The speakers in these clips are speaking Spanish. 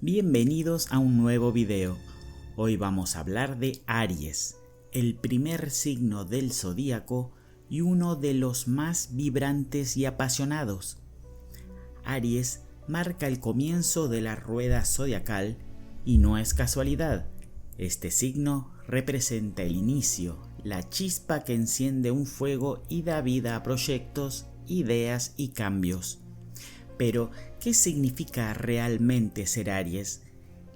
Bienvenidos a un nuevo video. Hoy vamos a hablar de Aries, el primer signo del zodíaco y uno de los más vibrantes y apasionados. Aries marca el comienzo de la rueda zodiacal y no es casualidad. Este signo representa el inicio, la chispa que enciende un fuego y da vida a proyectos, ideas y cambios. Pero, ¿qué significa realmente ser Aries?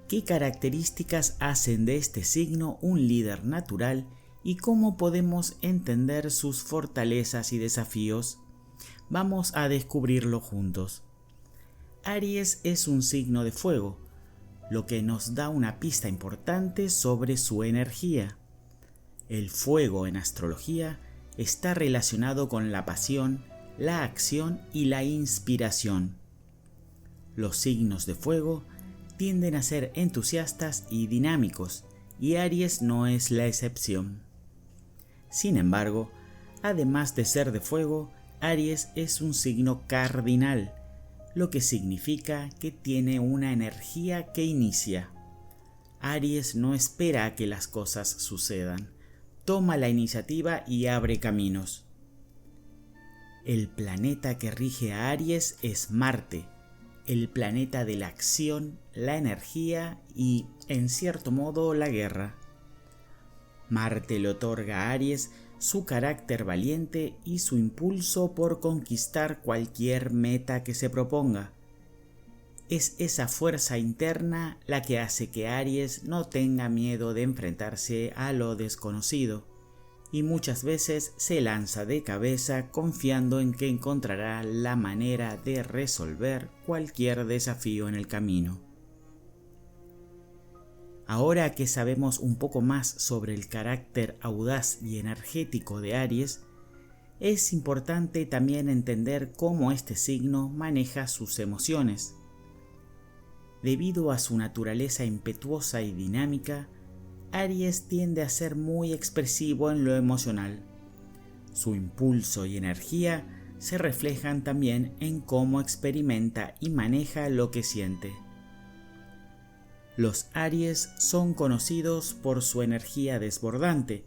¿Qué características hacen de este signo un líder natural y cómo podemos entender sus fortalezas y desafíos? Vamos a descubrirlo juntos. Aries es un signo de fuego, lo que nos da una pista importante sobre su energía. El fuego en astrología está relacionado con la pasión, la acción y la inspiración. Los signos de fuego tienden a ser entusiastas y dinámicos, y Aries no es la excepción. Sin embargo, además de ser de fuego, Aries es un signo cardinal, lo que significa que tiene una energía que inicia. Aries no espera a que las cosas sucedan, toma la iniciativa y abre caminos. El planeta que rige a Aries es Marte, el planeta de la acción, la energía y, en cierto modo, la guerra. Marte le otorga a Aries su carácter valiente y su impulso por conquistar cualquier meta que se proponga. Es esa fuerza interna la que hace que Aries no tenga miedo de enfrentarse a lo desconocido, y muchas veces se lanza de cabeza confiando en que encontrará la manera de resolver cualquier desafío en el camino. Ahora que sabemos un poco más sobre el carácter audaz y energético de Aries, es importante también entender cómo este signo maneja sus emociones. Debido a su naturaleza impetuosa y dinámica, Aries tiende a ser muy expresivo en lo emocional. Su impulso y energía se reflejan también en cómo experimenta y maneja lo que siente. Los Aries son conocidos por su energía desbordante,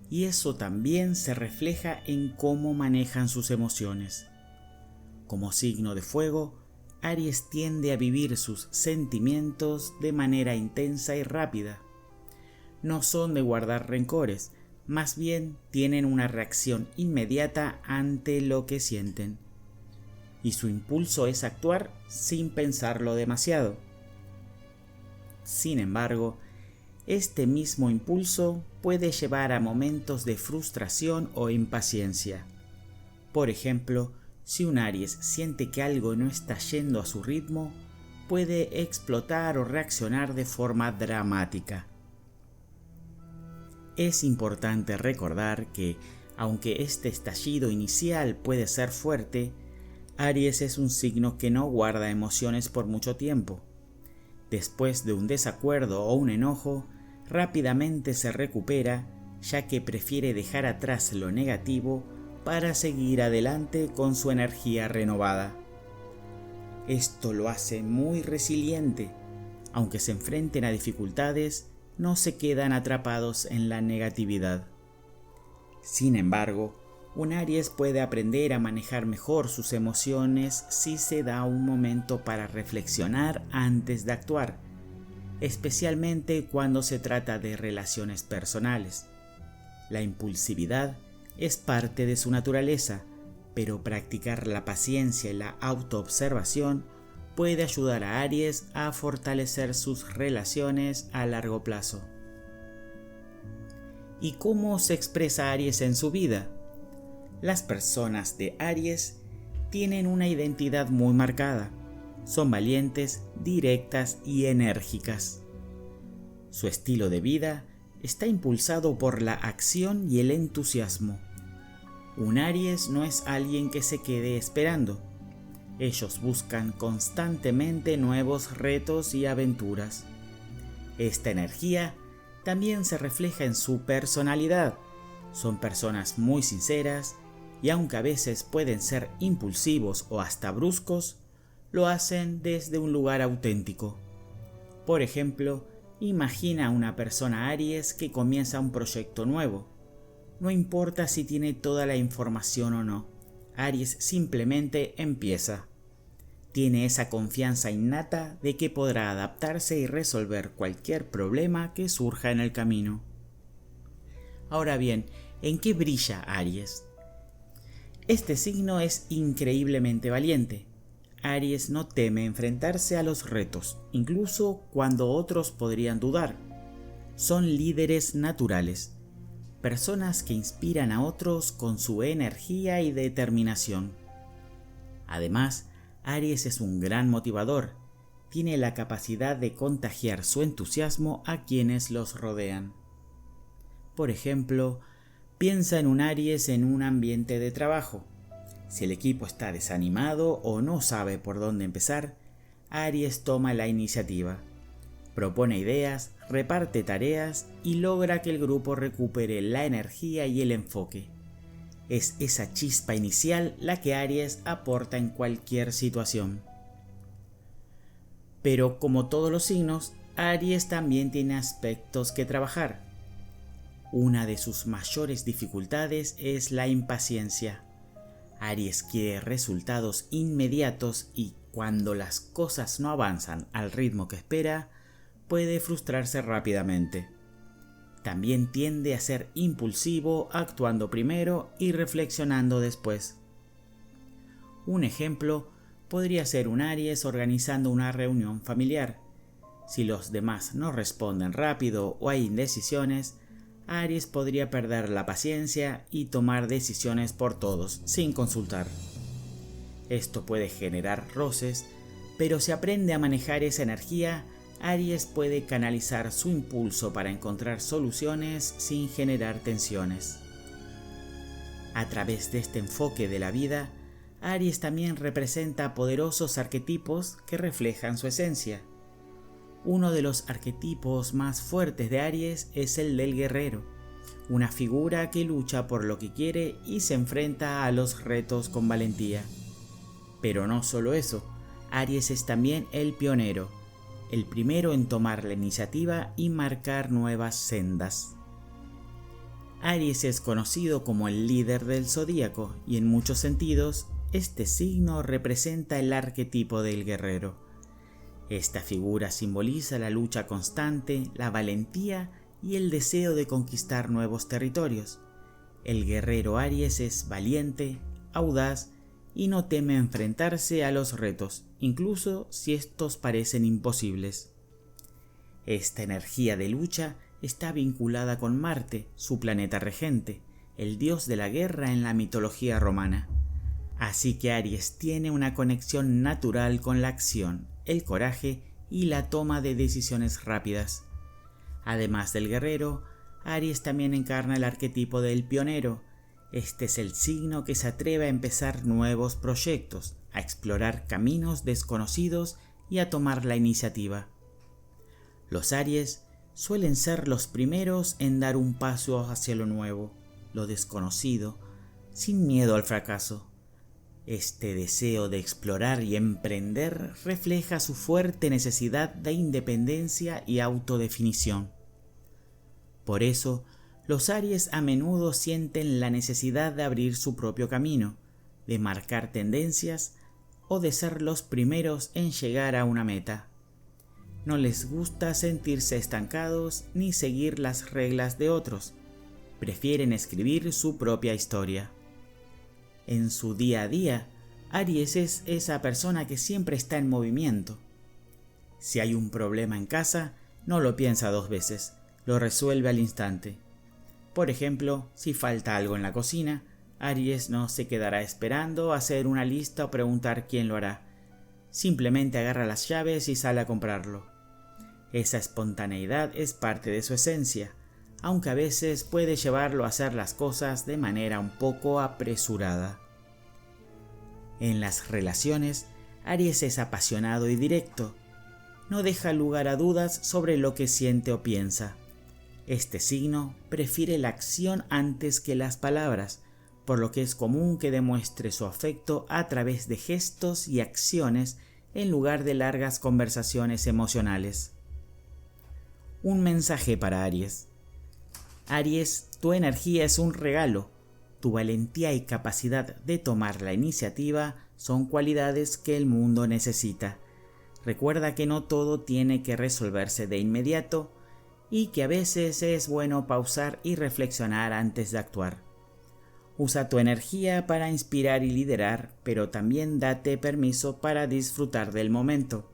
y eso también se refleja en cómo manejan sus emociones. Como signo de fuego, Aries tiende a vivir sus sentimientos de manera intensa y rápida. No son de guardar rencores, más bien tienen una reacción inmediata ante lo que sienten. Y su impulso es actuar sin pensarlo demasiado. Sin embargo, este mismo impulso puede llevar a momentos de frustración o impaciencia. Por ejemplo, si un Aries siente que algo no está yendo a su ritmo, puede explotar o reaccionar de forma dramática. Es importante recordar que, aunque este estallido inicial puede ser fuerte, Aries es un signo que no guarda emociones por mucho tiempo. Después de un desacuerdo o un enojo, rápidamente se recupera, ya que prefiere dejar atrás lo negativo para seguir adelante con su energía renovada. Esto lo hace muy resiliente. Aunque se enfrenten a dificultades, no se quedan atrapados en la negatividad. Sin embargo, un Aries puede aprender a manejar mejor sus emociones si se da un momento para reflexionar antes de actuar, especialmente cuando se trata de relaciones personales. La impulsividad es parte de su naturaleza, pero practicar la paciencia y la autoobservación puede ayudar a Aries a fortalecer sus relaciones a largo plazo. ¿Y cómo se expresa Aries en su vida? Las personas de Aries tienen una identidad muy marcada. Son valientes, directas y enérgicas. Su estilo de vida está impulsado por la acción y el entusiasmo. Un Aries no es alguien que se quede esperando. Ellos buscan constantemente nuevos retos y aventuras. Esta energía también se refleja en su personalidad. Son personas muy sinceras y aunque a veces pueden ser impulsivos o hasta bruscos, lo hacen desde un lugar auténtico. Por ejemplo, imagina a una persona Aries que comienza un proyecto nuevo. No importa si tiene toda la información o no, Aries simplemente empieza. Tiene esa confianza innata de que podrá adaptarse y resolver cualquier problema que surja en el camino. Ahora bien, ¿en qué brilla Aries? Este signo es increíblemente valiente. Aries no teme enfrentarse a los retos, incluso cuando otros podrían dudar. Son líderes naturales, personas que inspiran a otros con su energía y determinación. Además, Aries es un gran motivador. Tiene la capacidad de contagiar su entusiasmo a quienes los rodean. Por ejemplo, piensa en un Aries en un ambiente de trabajo. Si el equipo está desanimado o no sabe por dónde empezar, Aries toma la iniciativa. Propone ideas, reparte tareas y logra que el grupo recupere la energía y el enfoque. Es esa chispa inicial la que Aries aporta en cualquier situación. Pero como todos los signos, Aries también tiene aspectos que trabajar. Una de sus mayores dificultades es la impaciencia. Aries quiere resultados inmediatos y cuando las cosas no avanzan al ritmo que espera, puede frustrarse rápidamente. También tiende a ser impulsivo, actuando primero y reflexionando después. Un ejemplo podría ser un Aries organizando una reunión familiar. Si los demás no responden rápido o hay indecisiones, Aries podría perder la paciencia y tomar decisiones por todos, sin consultar. Esto puede generar roces, pero si aprende a manejar esa energía, Aries puede canalizar su impulso para encontrar soluciones sin generar tensiones. A través de este enfoque de la vida, Aries también representa poderosos arquetipos que reflejan su esencia. Uno de los arquetipos más fuertes de Aries es el del guerrero, una figura que lucha por lo que quiere y se enfrenta a los retos con valentía. Pero no solo eso, Aries es también el pionero, el primero en tomar la iniciativa y marcar nuevas sendas. Aries es conocido como el líder del zodíaco y en muchos sentidos, este signo representa el arquetipo del guerrero. Esta figura simboliza la lucha constante, la valentía y el deseo de conquistar nuevos territorios. El guerrero Aries es valiente, audaz y no teme enfrentarse a los retos, incluso si estos parecen imposibles. Esta energía de lucha está vinculada con Marte, su planeta regente, el dios de la guerra en la mitología romana. Así que Aries tiene una conexión natural con la acción, el coraje y la toma de decisiones rápidas. Además del guerrero, Aries también encarna el arquetipo del pionero. Este es el signo que se atreve a empezar nuevos proyectos, a explorar caminos desconocidos y a tomar la iniciativa. Los Aries suelen ser los primeros en dar un paso hacia lo nuevo, lo desconocido, sin miedo al fracaso. Este deseo de explorar y emprender refleja su fuerte necesidad de independencia y autodefinición. Por eso, los Aries a menudo sienten la necesidad de abrir su propio camino, de marcar tendencias o de ser los primeros en llegar a una meta. No les gusta sentirse estancados ni seguir las reglas de otros, prefieren escribir su propia historia. En su día a día, Aries es esa persona que siempre está en movimiento. Si hay un problema en casa, no lo piensa dos veces, lo resuelve al instante. Por ejemplo, si falta algo en la cocina, Aries no se quedará esperando a hacer una lista o preguntar quién lo hará. Simplemente agarra las llaves y sale a comprarlo. Esa espontaneidad es parte de su esencia, aunque a veces puede llevarlo a hacer las cosas de manera un poco apresurada. En las relaciones, Aries es apasionado y directo. No deja lugar a dudas sobre lo que siente o piensa. Este signo prefiere la acción antes que las palabras, por lo que es común que demuestre su afecto a través de gestos y acciones en lugar de largas conversaciones emocionales. Un mensaje para Aries. Aries, tu energía es un regalo. Tu valentía y capacidad de tomar la iniciativa son cualidades que el mundo necesita. Recuerda que no todo tiene que resolverse de inmediato y que a veces es bueno pausar y reflexionar antes de actuar. Usa tu energía para inspirar y liderar, pero también date permiso para disfrutar del momento.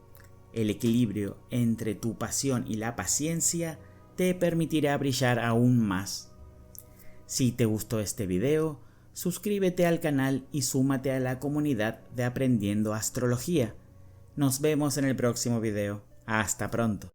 El equilibrio entre tu pasión y la paciencia te permitirá brillar aún más. Si te gustó este video, suscríbete al canal y súmate a la comunidad de Aprendiendo Astrología. Nos vemos en el próximo video. Hasta pronto.